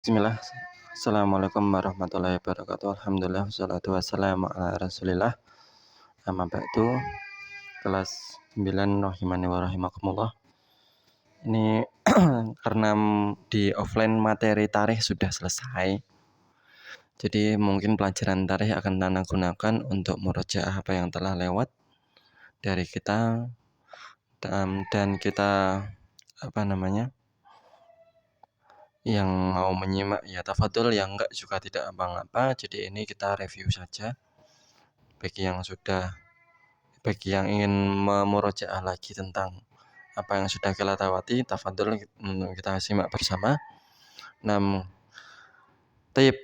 Bismillah. Assalamualaikum warahmatullahi wabarakatuh. Alhamdulillah wassalatu wassalamu ala Rasulillah. Amma ba'du. Kelas 9 rahimani wa rahimakumullah. Ini karena di offline materi tarikh sudah selesai. Jadi mungkin pelajaran tarikh akan Nana gunakan untuk murojaah apa yang telah lewat dari kita dan kita yang mau menyimak ya tafadhol, yang enggak juga tidak apa-apa. Jadi ini kita review saja. Bagi yang ingin memurojaah lagi tentang apa yang sudah kita lewati, tafadhol kita simak bersama. Tip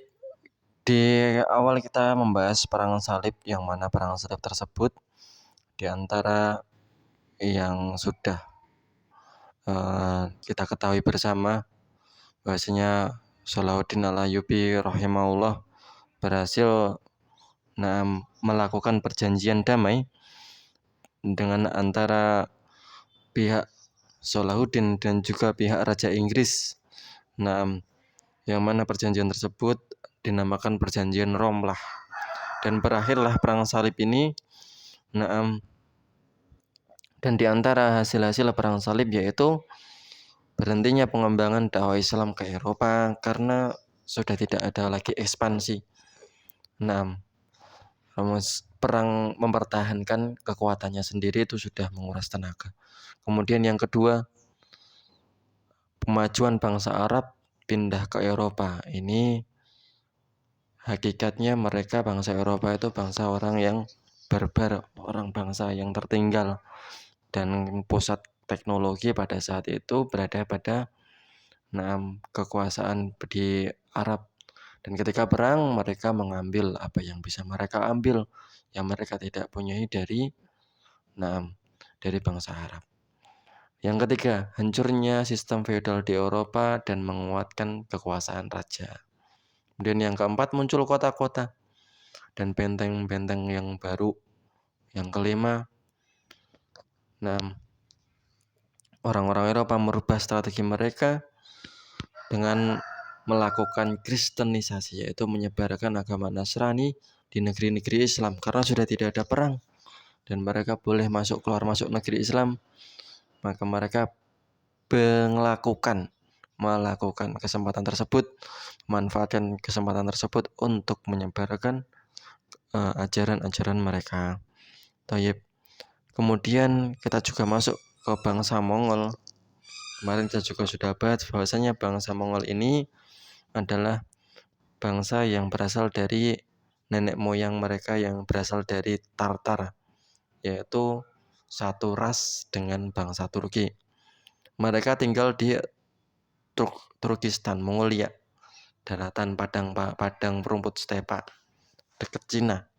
di awal kita membahas perang salib, yang mana perang salib tersebut di antara yang sudah kita ketahui bersama bahwasanya Salahuddin Al-Ayyubi rahimahullah berhasil melakukan perjanjian damai dengan antara pihak Salahuddin dan juga pihak Raja Inggris. Yang mana perjanjian tersebut dinamakan perjanjian Romlah, dan berakhirlah perang salib ini. Dan di antara hasil-hasil perang salib yaitu berhentinya pengembangan dakwah Islam ke Eropa karena sudah tidak ada lagi ekspansi. Perang mempertahankan kekuatannya sendiri itu sudah menguras tenaga. Kemudian yang kedua, kemajuan bangsa Arab pindah ke Eropa. Ini hakikatnya mereka bangsa Eropa itu bangsa orang yang barbar, orang bangsa yang tertinggal, dan pusat teknologi pada saat itu berada pada kekuasaan di Arab. Dan ketika perang mereka mengambil apa yang bisa mereka ambil, yang mereka tidak punyai dari bangsa Arab. Yang ketiga, hancurnya sistem feodal di Eropa dan menguatkan kekuasaan raja. Kemudian yang keempat, muncul kota-kota dan benteng-benteng yang baru. Yang kelima, orang-orang Eropa merubah strategi mereka dengan melakukan kristenisasi, yaitu menyebarkan agama Nasrani di negeri-negeri Islam karena sudah tidak ada perang dan mereka boleh keluar masuk negeri Islam. Maka mereka melakukan kesempatan tersebut, memanfaatkan kesempatan tersebut untuk menyebarkan ajaran-ajaran mereka. Kemudian kita juga masuk ke bangsa Mongol. Kemarin kita juga sudah bahas bahwasanya bangsa Mongol ini adalah bangsa yang berasal dari nenek moyang mereka yang berasal dari Tartar, yaitu satu ras dengan bangsa Turki. Mereka tinggal di Turkistan, Mongolia, daratan padang rumput stepa dekat Cina.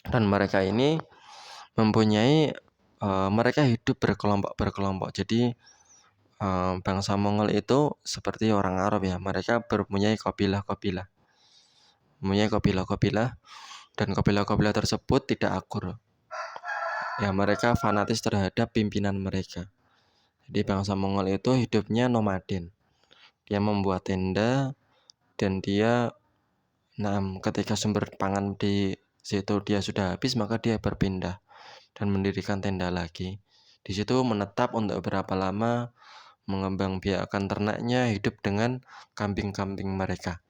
Dan mereka ini mempunyai mereka hidup berkelompok. Jadi bangsa Mongol itu seperti orang Arab ya, mereka mempunyai kabilah-kabilah, dan kabilah-kabilah tersebut tidak akur. Ya, mereka fanatis terhadap pimpinan mereka. Jadi bangsa Mongol itu hidupnya nomaden. Dia membuat tenda dan dia ketika sumber pangan di situ dia sudah habis, maka dia berpindah dan mendirikan tenda lagi. Di situ menetap untuk berapa lama, mengembang biakan ternaknya, hidup dengan kambing-kambing mereka.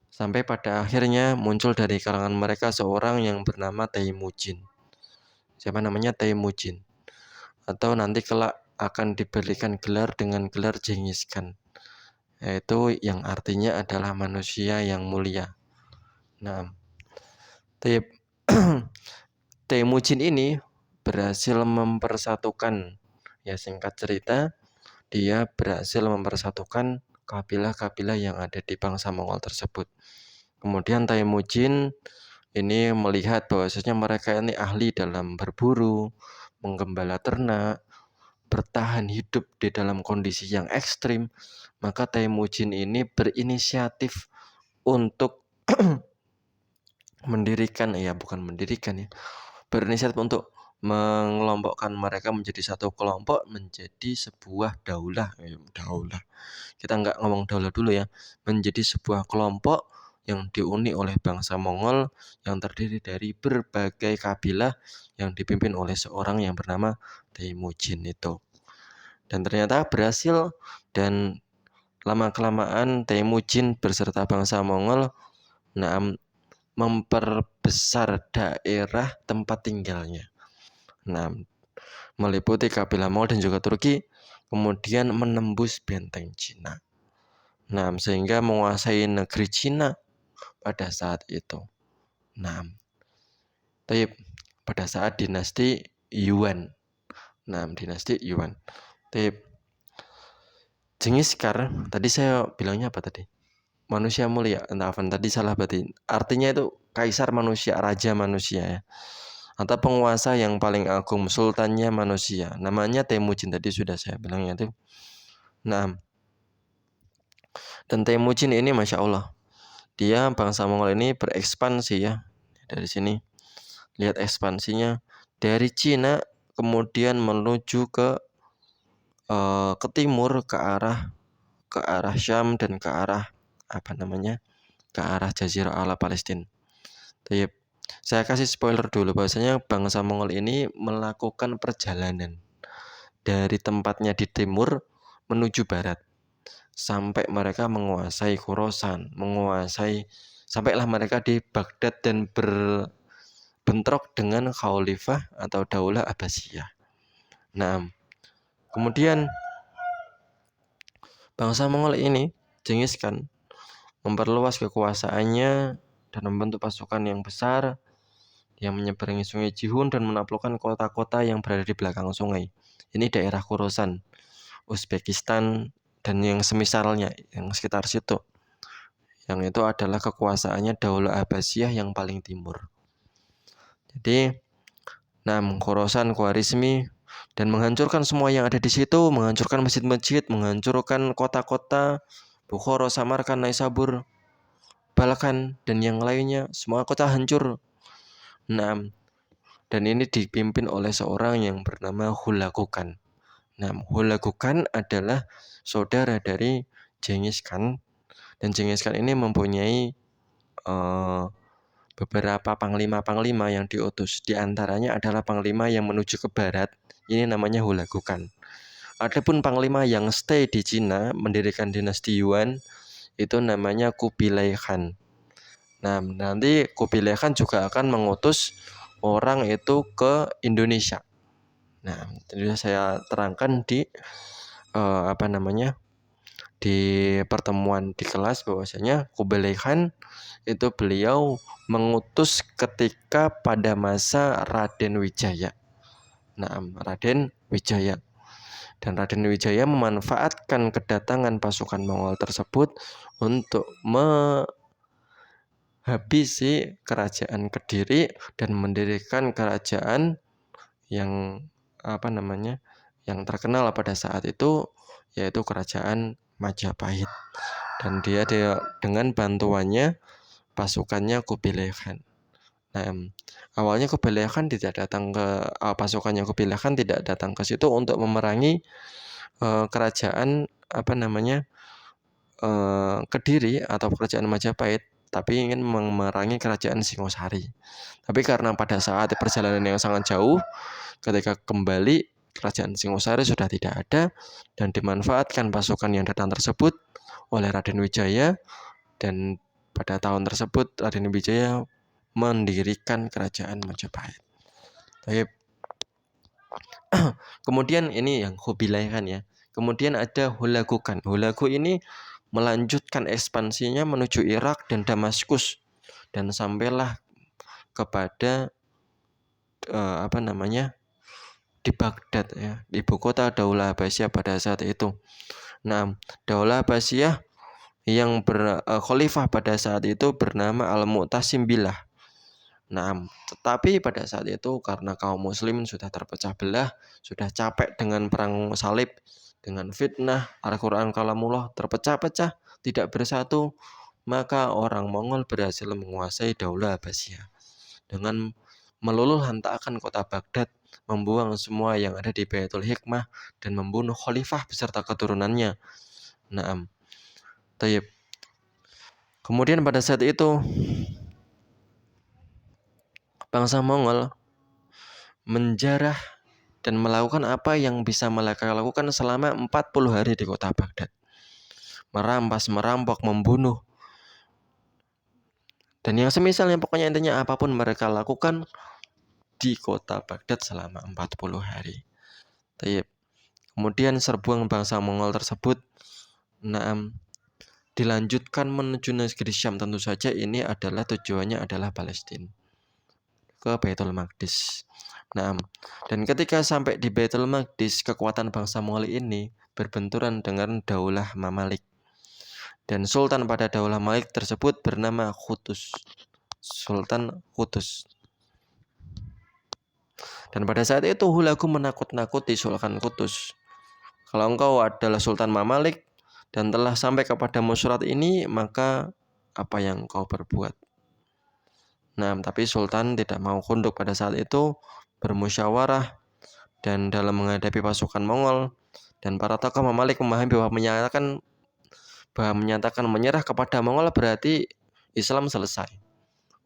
Sampai pada akhirnya muncul dari kalangan mereka seorang yang bernama Temujin. Siapa namanya? Temujin. Atau nanti kelak akan diberikan gelar dengan gelar Genghis Khan, yaitu yang artinya adalah manusia yang mulia. Temujin ini berhasil mempersatukan, ya singkat cerita, dia berhasil mempersatukan kabilah-kabilah yang ada di bangsa Mongol tersebut. Kemudian Temujin ini melihat bahwasanya mereka ini ahli dalam berburu, menggembala ternak, bertahan hidup di dalam kondisi yang ekstrim. Maka Temujin ini berinisiatif untuk berinisiatif untuk mengelompokkan mereka menjadi satu kelompok, menjadi sebuah daulah. Kita nggak ngomong daulah dulu ya, menjadi sebuah kelompok yang dihuni oleh bangsa Mongol yang terdiri dari berbagai kabilah yang dipimpin oleh seorang yang bernama Temujin itu. Dan ternyata berhasil, dan lama-kelamaan Temujin beserta bangsa Mongol memperbesar daerah tempat tinggalnya. Meliputi kabilah Mongol dan juga Turki, kemudian menembus benteng Cina. Sehingga menguasai negeri Cina pada saat itu. Tapi pada saat dinasti Yuan. Dinasti Yuan. Tapi Genghis Khan, tadi saya bilangnya apa tadi? Manusia mulia. Entah apa, tadi salah berarti. Artinya itu kaisar manusia, raja manusia ya. Atau penguasa yang paling agung, sultannya manusia. Namanya Temujin, tadi sudah saya bilang ya itu. Dan Temujin ini Masya Allah, dia bangsa Mongol ini berekspansi ya. Dari sini lihat ekspansinya dari Cina kemudian menuju ke timur, ke arah Syam dan ke arah ke arah Jazirah Arab Palestina. Tapi saya kasih spoiler dulu bahwasanya bangsa Mongol ini melakukan perjalanan dari tempatnya di timur menuju barat sampai mereka menguasai Khorasan, sampailah mereka di Baghdad dan berbentrok dengan Khalifah atau Daulah Abbasiyah. Kemudian bangsa Mongol ini, Genghis Khan, memperluas kekuasaannya dan membentuk pasukan yang besar yang menyeberangi sungai Jihun dan menaklukkan kota-kota yang berada di belakang sungai. Ini daerah Khorasan, Uzbekistan, dan yang semisalnya, yang sekitar situ. Yang itu adalah kekuasaannya Daulah Abbasiyah yang paling timur. Jadi, Khorasan, Khwarizmi, dan menghancurkan semua yang ada di situ, menghancurkan masjid-masjid, menghancurkan kota-kota, Bukhara, Samarkand, Naisabur, Balkan, dan yang lainnya, semua kota hancur. Dan ini dipimpin oleh seorang yang bernama Hulagu Khan. Hulagu Khan adalah saudara dari Genghis Khan, dan Genghis Khan ini mempunyai beberapa panglima-panglima yang diutus. Di antaranya adalah panglima yang menuju ke barat, ini namanya Hulagu Khan. Adapun panglima yang stay di Cina, mendirikan dinasti Yuan, itu namanya Kubilai Khan. Nanti Kubilai Khan juga akan mengutus orang itu ke Indonesia. Jadi saya terangkan di di pertemuan di kelas bahwasanya Kubilai Khan itu beliau mengutus ketika pada masa Raden Wijaya. Raden Wijaya. Dan Raden Wijaya memanfaatkan kedatangan pasukan Mongol tersebut untuk menghabisi kerajaan Kediri dan mendirikan kerajaan yang yang terkenal pada saat itu, yaitu kerajaan Majapahit. Dan dia dengan bantuannya pasukannya Kubilai Khan. Awalnya Kubilai Khan tidak datang ke pasukannya Kubilai Khan tidak datang ke situ untuk memerangi kerajaan Kediri atau kerajaan Majapahit, tapi ingin memerangi kerajaan Singosari. Tapi karena pada saat perjalanan yang sangat jauh, ketika kembali kerajaan Singosari sudah tidak ada dan dimanfaatkan pasukan yang datang tersebut oleh Raden Wijaya, dan pada tahun tersebut Raden Wijaya mendirikan kerajaan Majapahit. Kemudian ini yang Kubilai Khan ya. Kemudian ada Hulagu Khan. Hulagu ini melanjutkan ekspansinya menuju Irak dan Damaskus dan sampailah kepada di Baghdad ya, ibu kota Daulah Abbasiyah pada saat itu. Daulah Abbasiyah yang khalifah pada saat itu bernama Al-Mu'tasim Billah. Tetapi pada saat itu karena kaum muslim sudah terpecah belah, sudah capek dengan perang salib, dengan fitnah, Al-Quran kalamullah terpecah-pecah, tidak bersatu, maka orang Mongol berhasil menguasai Daulah Abbasiyah dengan meluluh lantakkan kota Baghdad membuang semua yang ada di Baitul Hikmah dan membunuh khalifah beserta keturunannya. Naam. Tayyib. Kemudian pada saat itu bangsa Mongol menjarah dan melakukan apa yang bisa mereka lakukan selama 40 hari di kota Baghdad. Merampas, merampok, membunuh. Dan yang semisalnya pokoknya intinya apapun mereka lakukan di kota Baghdad selama 40 hari. Tayyib. Kemudian serbuan bangsa Mongol tersebut dilanjutkan menuju negeri Syam. Tentu saja ini adalah tujuannya adalah Palestina, ke Baitul Maqdis. Dan ketika sampai di Baitul Maqdis, kekuatan bangsa Mongol ini berbenturan dengan Daulah Mamalik. Dan sultan pada Daulah Mamalik tersebut bernama Qutuz. Sultan Qutuz. Dan pada saat itu Hulagu menakut-nakuti Sultan Qutuz. Kalau engkau adalah Sultan Mamalik dan telah sampai kepadamu surat ini, maka apa yang kau perbuat? Tapi Sultan tidak mau tunduk pada saat itu, bermusyawarah dan dalam menghadapi pasukan Mongol, dan para tokoh Mamalik memahami bahwa menyatakan menyerah kepada Mongol berarti Islam selesai.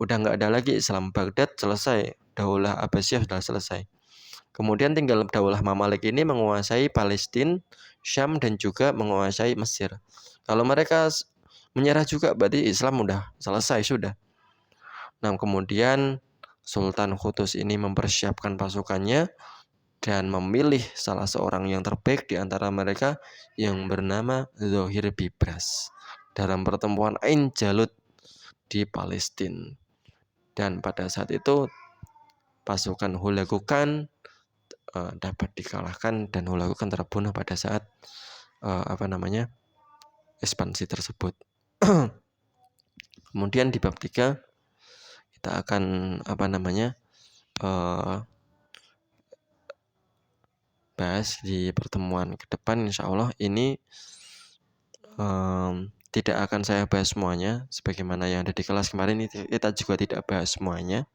Udah nggak ada lagi Islam. Baghdad selesai, Daulah Abbasiyah sudah selesai. Kemudian tinggal Daulah Mamalik ini menguasai Palestina, Syam, dan juga menguasai Mesir. Kalau mereka menyerah juga berarti Islam udah selesai sudah. Kemudian Sultan Qutuz ini mempersiapkan pasukannya dan memilih salah seorang yang terbaik di antara mereka yang bernama Zohir Bibras dalam pertemuan Ain Jalut di Palestina. Dan pada saat itu pasukan Hulagu Khan dapat dikalahkan dan Hulagu Khan terbunuh pada saat ekspansi tersebut. Kemudian di bab 3 kita akan bahas di pertemuan ke depan, insya Allah. Ini tidak akan saya bahas semuanya sebagaimana yang ada di kelas kemarin. Ini kita juga tidak bahas semuanya.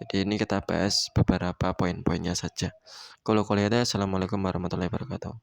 Jadi ini kita bahas beberapa poin-poinnya saja. Kalau kalian, assalamualaikum warahmatullahi wabarakatuh.